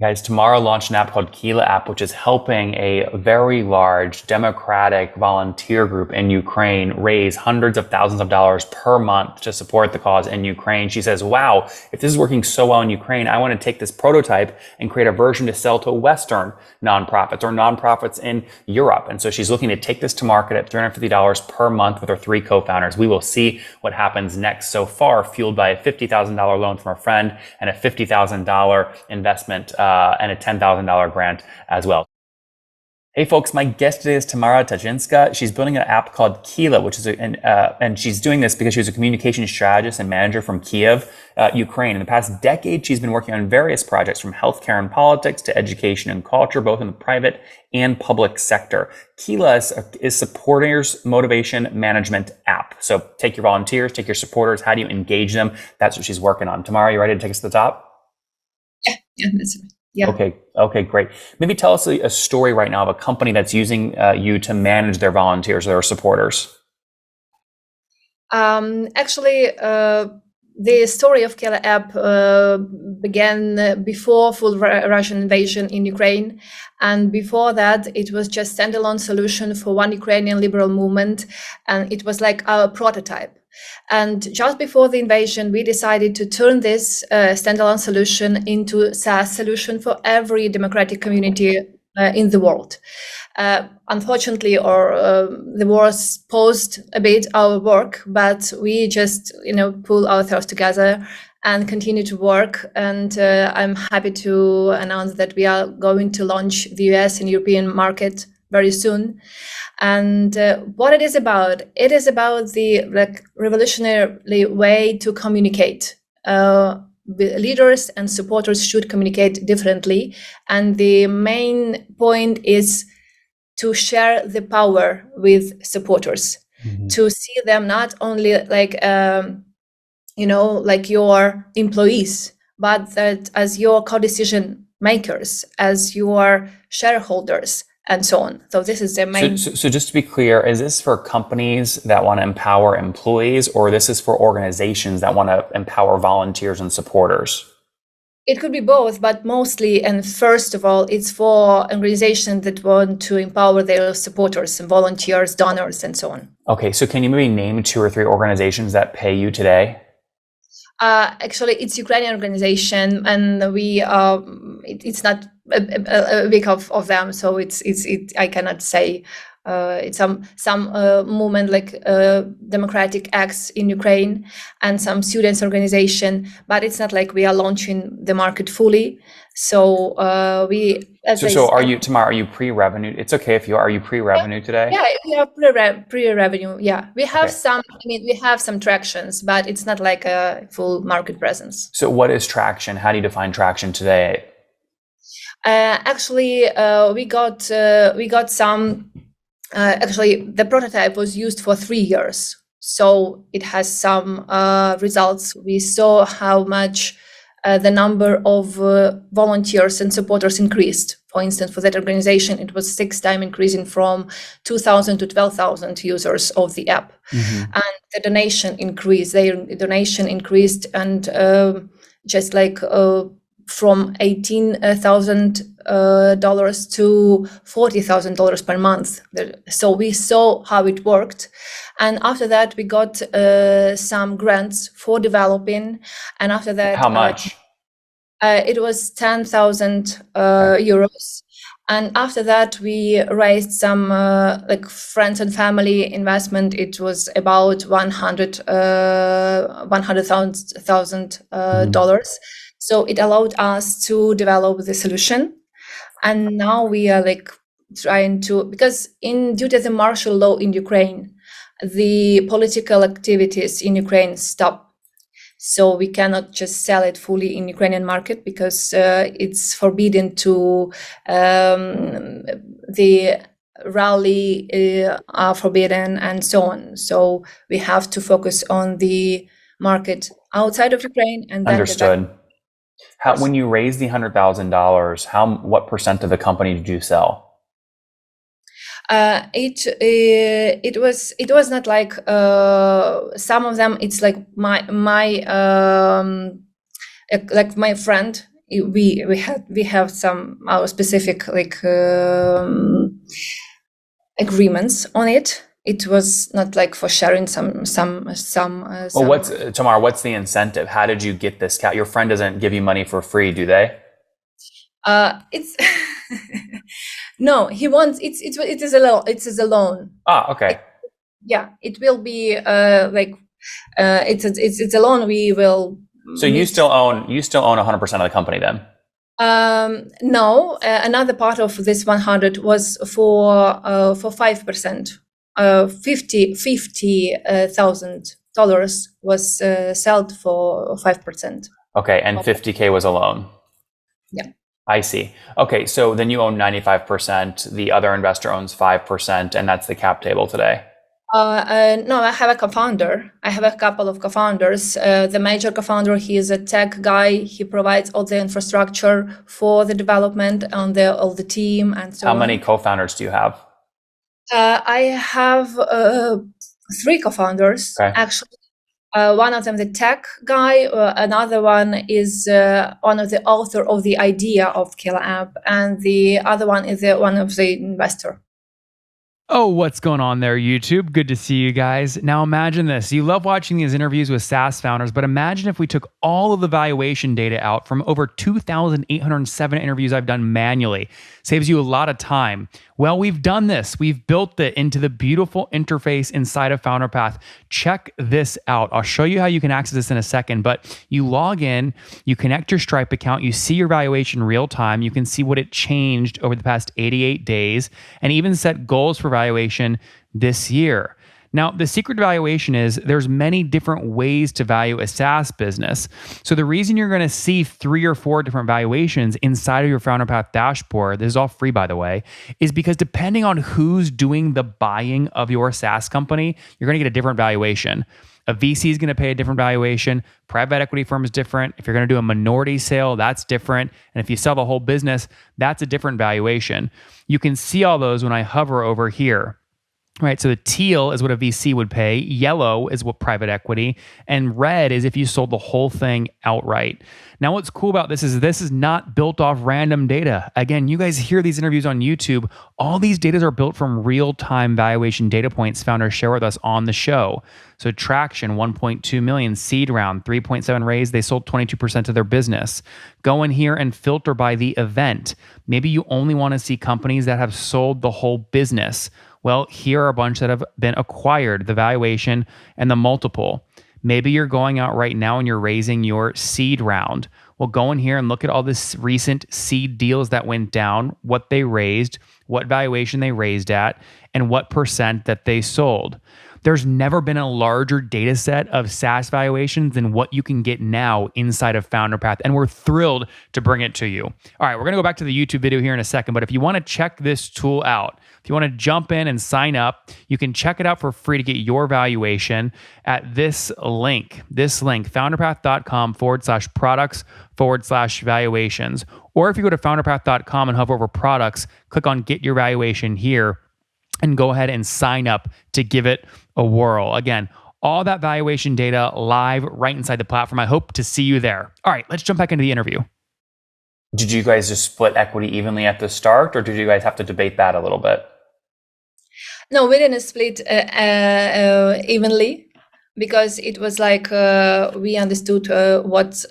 Guys, Tamara launched an app called Kila app, which is helping a very large democratic volunteer group in Ukraine raise hundreds of thousands of dollars per month to support the cause in Ukraine. She says, wow, if this is working so well in Ukraine, I want to take this prototype and create a version to sell to Western nonprofits or nonprofits in Europe. And so she's looking to take this to market at $350 per month with her three co-founders. We will see what happens next. So far, fueled by a $50,000 loan from a friend and a $50,000 investment and a $10,000 grant as well. Hey folks, my guest today is Tamara Tajinska. She's building an app called Kila, which is and she's doing this because she was a communications strategist and manager from Kiev, Ukraine. In the past decade, she's been working on various projects from healthcare and politics to education and culture, both in the private and public sector. Kila is supporters motivation management app. So take your volunteers, take your supporters. How do you engage them? That's what she's working on. Tamara, you ready to take us to the top? Yeah, that's right. Yeah. Okay, great. Maybe tell us a story right now of a company that's using you to manage their volunteers or their supporters. Actually, the story of Kila app began before full Russian invasion in Ukraine. And before that, it was just standalone solution for one Ukrainian liberal movement. And it was like our prototype. And just before the invasion, we decided to turn this standalone solution into a SaaS solution for every democratic community in the world. Unfortunately, the wars paused a bit our work, but we just, pull ourselves together and continue to work. And I'm happy to announce that we are going to launch the US and European market very soon. And what it is about the revolutionary way to communicate. The leaders and supporters should communicate differently. And the main point is to share the power with supporters, to see them not only like your employees, but that as your co-decision makers, as your shareholders, and so on. So this is the main. So just to be clear, is this for companies that want to empower employees, or this is for organizations that want to empower volunteers and supporters? It could be both, but mostly and first of all, it's for organizations that want to empower their supporters and volunteers, donors, and so on. Okay, so can you maybe name 2 or 3 organizations that pay you today? Actually, it's Ukrainian organization, and we it's not a big of them, so it's I cannot say. It's some movement like democratic acts in Ukraine and some students organization, but it's not like we are launching the market fully. So So are you, Tamara? Are you pre-revenue? It's okay if you are. Are you pre-revenue today? Yeah, we are pre-revenue. Yeah, we have some. I mean, we have some tractions, but it's not like a full market presence. So what is traction? How do you define traction today? Actually, we got some. Actually, the prototype was used for 3 years, so it has some results. We saw how much the number of volunteers and supporters increased. For instance, for that organization, it was 6 times increasing from 2,000 to 12,000 users of the app. And the donation increased. Their donation increased, and just like from $18,000 to $40,000 per month. So we saw how it worked. And after that, we got some grants for developing. And after that, how much? It was 10,000 euros. And after that, we raised some like friends and family investment. It was about $100,000. So it allowed us to develop the solution. And now we are like trying to, because due to the martial law in Ukraine, the political activities in Ukraine stopped. So we cannot just sell it fully in Ukrainian market because it's forbidden to, the rally are forbidden and so on. So we have to focus on the market outside of Ukraine. And then understood. When you raised the $100,000, what percent of the company did you sell? It was not like some of them. It's like my friend we have some our specific agreements on it. It was not like for sharing some. Well, Tamara, what's the incentive? How did you get this Your friend doesn't give you money for free, do they? It's no, he wants it is a loan. Okay. It will be it's a loan we will. So you still own 100% of the company then? No, another part of this 100 was for 5%. $50,000 was sold for 5%. Okay, and 50K was a loan. Yeah. I see. Okay, so then you own 95%, the other investor owns 5%, and that's the cap table today. No, I have a co-founder. I have a couple of co-founders. The major co-founder, he is a tech guy. He provides all the infrastructure for the development on all the team and so on. How many co-founders do you have? I have 3 co-founders, actually. One of them, the tech guy. Another one is one of the author of the idea of Killer App, and the other one is one of the investor. Oh, what's going on there, YouTube? Good to see you guys. Now imagine this. You love watching these interviews with SaaS founders, but imagine if we took all of the valuation data out from over 2,807 interviews I've done manually. Saves you a lot of time. Well, we've done this. We've built it into the beautiful interface inside of FounderPath. Check this out. I'll show you how you can access this in a second, but you log in, you connect your Stripe account, you see your valuation real time, you can see what it changed over the past 88 days, and even set goals for valuation this year. Now, the secret to valuation is there's many different ways to value a SaaS business. So the reason you're going to see 3 or 4 different valuations inside of your FounderPath dashboard, this is all free by the way, is because depending on who's doing the buying of your SaaS company, you're going to get a different valuation. A VC is going to pay a different valuation. Private equity firm is different. If you're going to do a minority sale, that's different. And if you sell the whole business, that's a different valuation. You can see all those when I hover over here. Right, so the teal is what a VC would pay, yellow is what private equity, and red is if you sold the whole thing outright. Now, what's cool about this is not built off random data. Again, you guys hear these interviews on YouTube. All these data are built from real-time valuation data points founders share with us on the show. So traction, 1.2 million, seed round, 3.7 raise, they sold 22% of their business. Go in here and filter by the event. Maybe you only want to see companies that have sold the whole business. Well, here are a bunch that have been acquired, the valuation and the multiple. Maybe you're going out right now and you're raising your seed round. Well, go in here and look at all this recent seed deals that went down, what they raised, what valuation they raised at, and what percent that they sold. There's never been a larger data set of SaaS valuations than what you can get now inside of FounderPath, and we're thrilled to bring it to you. All right, we're going to go back to the YouTube video here in a second, but if you want to check this tool out, if you want to jump in and sign up, you can check it out for free to get your valuation at this link, founderpath.com/products/valuations. Or if you go to founderpath.com and hover over products, click on get your valuation here, and go ahead and sign up to give it a whirl. Again, all that valuation data live right inside the platform. I hope to see you there. All right, let's jump back into the interview. Did you guys just split equity evenly at the start, or did you guys have to debate that a little bit? No, we didn't split evenly because it was like we understood what's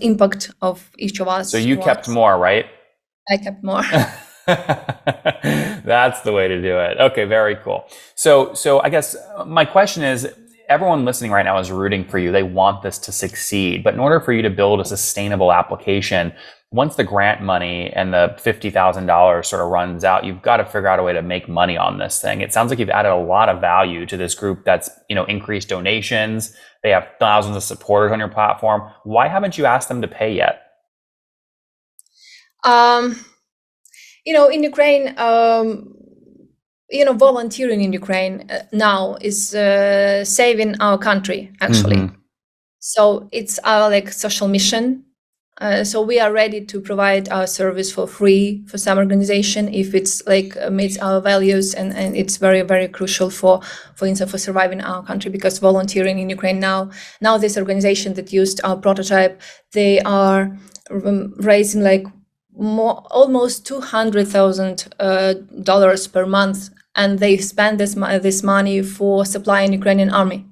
impact of each of us. So you kept more, right? I kept more. That's the way to do it. Okay, very cool. So I guess my question is, everyone listening right now is rooting for you. They want this to succeed. But in order for you to build a sustainable application, once the grant money and the $50,000 sort of runs out, you've got to figure out a way to make money on this thing. It sounds like you've added a lot of value to this group that's, increased donations. They have thousands of supporters on your platform. Why haven't you asked them to pay yet? In Ukraine, volunteering in Ukraine now is saving our country, actually. Mm-hmm. So it's our social mission. So we are ready to provide our service for free for some organization if it's like meets our values, and it's very, very crucial for instance for surviving our country, because volunteering in Ukraine now this organization that used our prototype, they are raising like almost $200,000 per month, and they spend this money for supplying Ukrainian army.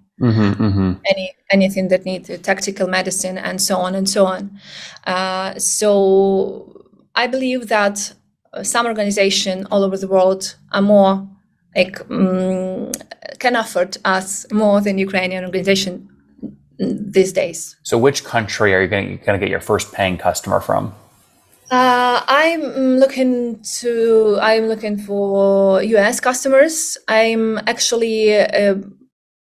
Anything that needs tactical medicine and so on and so on. So I believe that some organizations all over the world are more like can afford us more than Ukrainian organization these days. So which country are you going to get your first paying customer from? I'm looking for US customers. I'm actually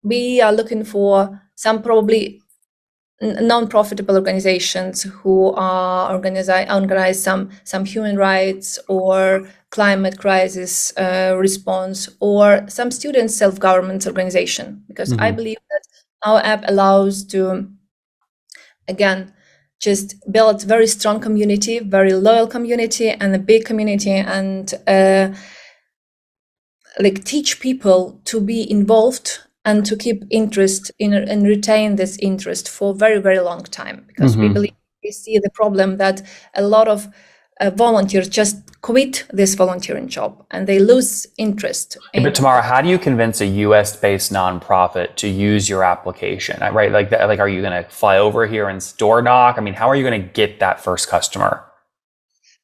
we are looking for some probably non-profitable organizations who are organize some human rights or climate crisis response, or some student self-government organization, because I believe that our app allows to, again, just build very strong community, very loyal community, and a big community, and like teach people to be involved and to keep interest in and retain this interest for a very, very long time, because we see the problem that a lot of volunteers just quit this volunteering job and they lose interest. But Tamara, how do you convince a US-based nonprofit to use your application? Right, like are you going to fly over here and door knock? I mean, how are you going to get that first customer?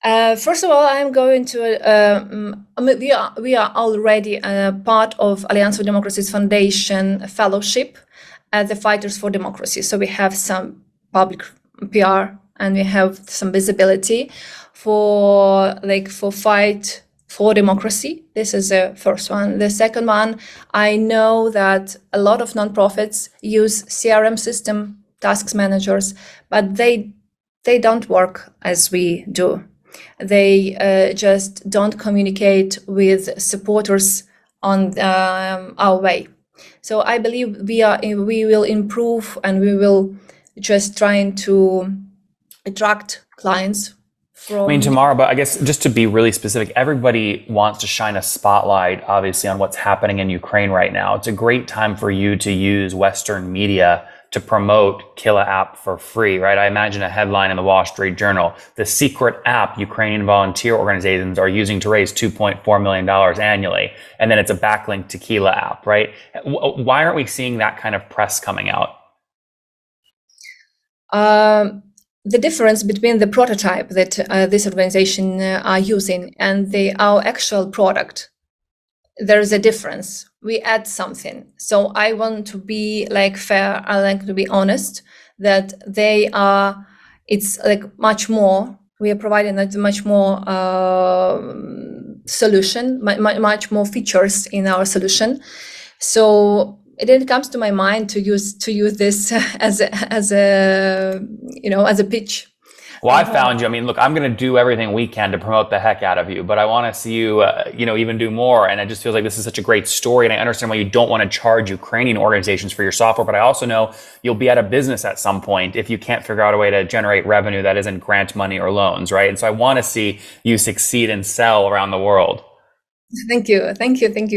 First of all, I'm going to. We are already part of Alliance for Democracy's Foundation fellowship at the Fighters for Democracy. So we have some public PR and we have some visibility for fight for democracy. This is the first one. The second one, I know that a lot of nonprofits use CRM system, tasks managers, but they don't work as we do. They just don't communicate with supporters on our way. So I believe we will improve, and we will just trying to attract clients. I mean, Tamara, but I guess just to be really specific, everybody wants to shine a spotlight, obviously, on what's happening in Ukraine right now. It's a great time for you to use Western media to promote Killa app for free, right? I imagine a headline in the Wall Street Journal: the secret app Ukrainian volunteer organizations are using to raise $2.4 million annually. And then it's a backlink to Killa app, right? Why aren't we seeing that kind of press coming out? The difference between the prototype that this organization are using and our actual product, there is a difference. We add something. So I want to be fair. I like to be honest that it's like much more. We are providing a much more solution, much more features in our solution. So it didn't come to my mind to use this as a pitch. Well, I found you. I mean, look, I'm going to do everything we can to promote the heck out of you, but I want to see you, even do more. And it just feels like this is such a great story. And I understand why you don't want to charge Ukrainian organizations for your software, but I also know you'll be out of business at some point if you can't figure out a way to generate revenue that isn't grant money or loans, right? And so I want to see you succeed and sell around the world. Thank you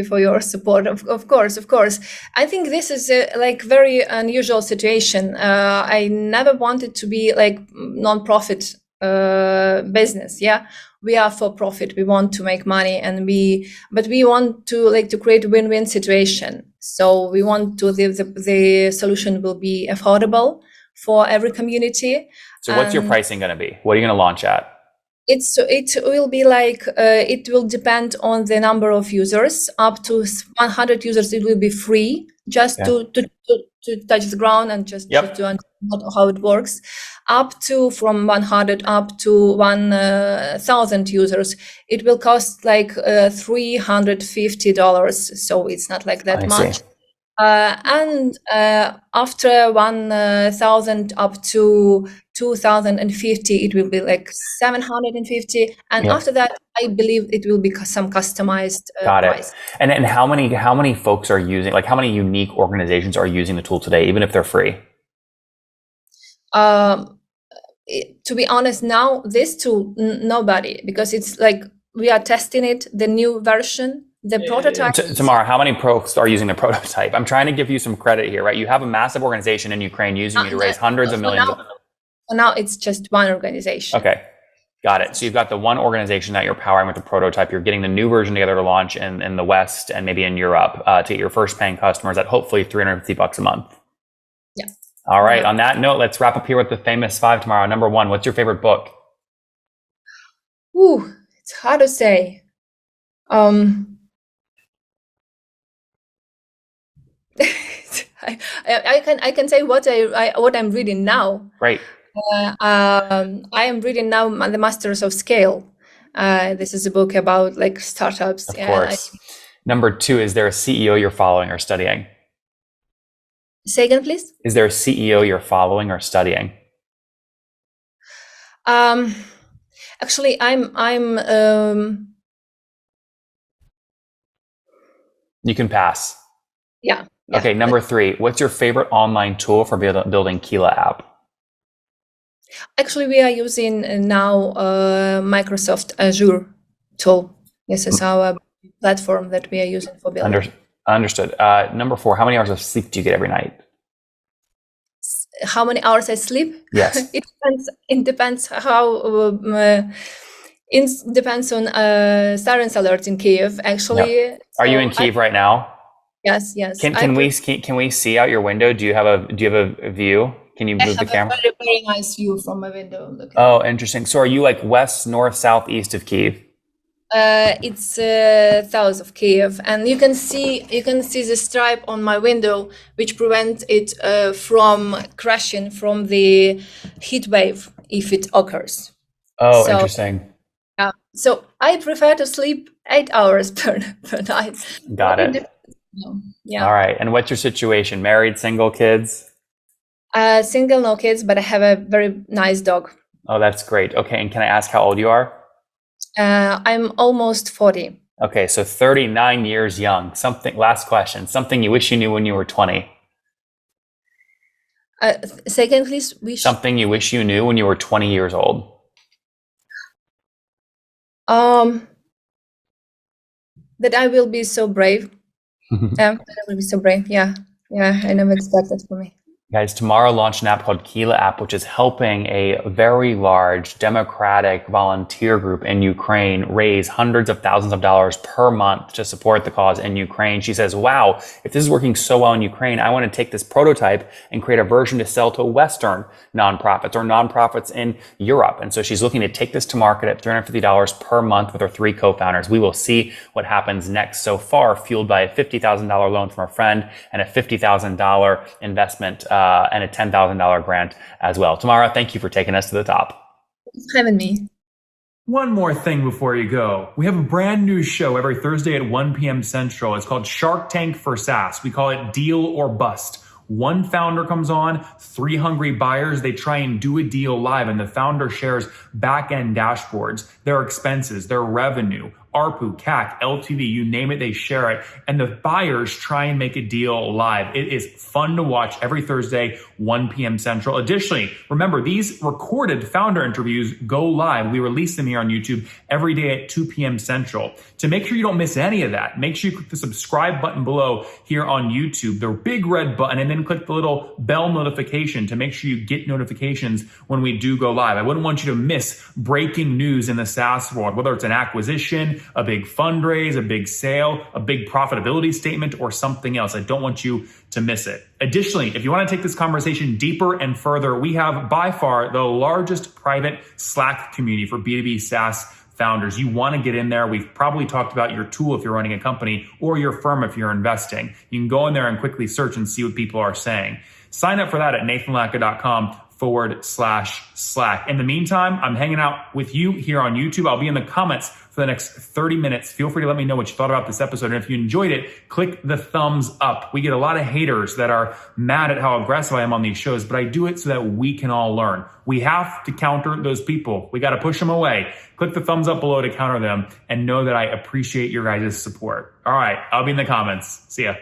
for your support. Of course. I think this is a very unusual situation. I never wanted to be non-profit business. Yeah, we are for profit. We want to make money, but we want to create a win-win situation. So we want to the solution will be affordable for every community. So what's your pricing going to be? What are you going to launch at? It will be it will depend on the number of users. Up to 100 users, it will be free, just to touch the ground and just to understand how it works. From 100 up to 1,000 users, it will cost $350. So it's not that much. And after 1,000 up to 2,050, it will be 750, and after that, I believe it will be some customized price. And how many folks are using? How many unique organizations are using the tool today, even if they're free? to be honest, now this tool, nobody, because it's like we are testing it, the new version, the prototype. Tamara, how many pros are using the prototype? I'm trying to give you some credit here, right? You have a massive organization in Ukraine using you to raise hundreds of millions. Now it's just one organization. Okay. Got it. So you've got the one organization that you're powering with the prototype. You're getting the new version together to launch in the West and maybe in Europe to get your first paying customers at hopefully $350 a month. Yeah. All right. Yeah. On that note, let's wrap up here with the famous 5 tomorrow. Number 1, what's your favorite book? Ooh, it's hard to say. I can say what I'm reading now. Great. I am reading now The Masters of Scale. This is a book about like startups. Of course. Number 2, is there a CEO you're following or studying? Say again, please. Is there a CEO you're following or studying? Actually, I'm. You can pass. Yeah. Okay. Number 3, what's your favorite online tool for building Kila app? Actually, we are using now Microsoft Azure tool. This is our platform that we are using for building. Understood. Number 4, how many hours of sleep do you get every night? How many hours I sleep? Yes. It depends how. It depends on sirens alert in Kiev. Actually, yeah. Are you in Kiev right now? Yes. Can we see out your window? Do you have a view? Can you move the camera? I have a very nice view from my window. Oh, interesting. So are you like west, north, south, east of Kiev? It's south of Kiev, and you can see the stripe on my window, which prevents it from crashing from the heat wave if it occurs. Oh, so, interesting. Yeah. So I prefer to sleep 8 hours per night. Got it. Yeah. All right. And what's your situation? Married, single, kids? Single, no kids, but I have a very nice dog. Oh, that's great. Okay. And can I ask how old you are? I'm almost 40. Okay. So 39 years young. Last question. Something you wish you knew when you were 20. Second, please. Something you wish you knew when you were 20 years old. That I will be so brave. That I will be so brave. Yeah. I never expected for me. Guys, Tamara launched an app called Kila app, which is helping a very large democratic volunteer group in Ukraine raise hundreds of thousands of dollars per month to support the cause in Ukraine. She says, wow, if this is working so well in Ukraine, I want to take this prototype and create a version to sell to Western nonprofits or nonprofits in Europe. And so she's looking to take this to market at $350 per month with her 3 co-founders. We will see what happens next. So far, fueled by a $50,000 loan from a friend and a $50,000 investment and a $10,000 grant as well. Tamara, thank you for taking us to the top. Thanks for having me. One more thing before you go. We have a brand new show every Thursday at 1 p.m. Central. It's called Shark Tank for SaaS. We call it Deal or Bust. One founder comes on, 3 hungry buyers, they try and do a deal live, and the founder shares back-end dashboards, their expenses, their revenue, ARPU, CAC, LTV, you name it, they share it. And the buyers try and make a deal live. It is fun to watch every Thursday, 1 p.m. Central. Additionally, remember, these recorded founder interviews go live. We release them here on YouTube every day at 2 p.m. Central. To make sure you don't miss any of that, make sure you click the subscribe button below here on YouTube, the big red button, and then click the little bell notification to make sure you get notifications when we do go live. I wouldn't want you to miss breaking news in the SaaS world, whether it's an acquisition, a big fundraise, a big sale, a big profitability statement, or something else. I don't want you to miss it. Additionally, if you want to take this conversation deeper and further, we have by far the largest private Slack community for B2B SaaS founders. You want to get in there. We've probably talked about your tool if you're running a company or your firm if you're investing. You can go in there and quickly search and see what people are saying. Sign up for that at nathanlatka.com/Slack. In the meantime, I'm hanging out with you here on YouTube. I'll be in the comments for the next 30 minutes. Feel free to let me know what you thought about this episode. And if you enjoyed it, click the thumbs up. We get a lot of haters that are mad at how aggressive I am on these shows, but I do it so that we can all learn. We have to counter those people. We got to push them away. Click the thumbs up below to counter them and know that I appreciate your guys' support. All right, I'll be in the comments. See ya.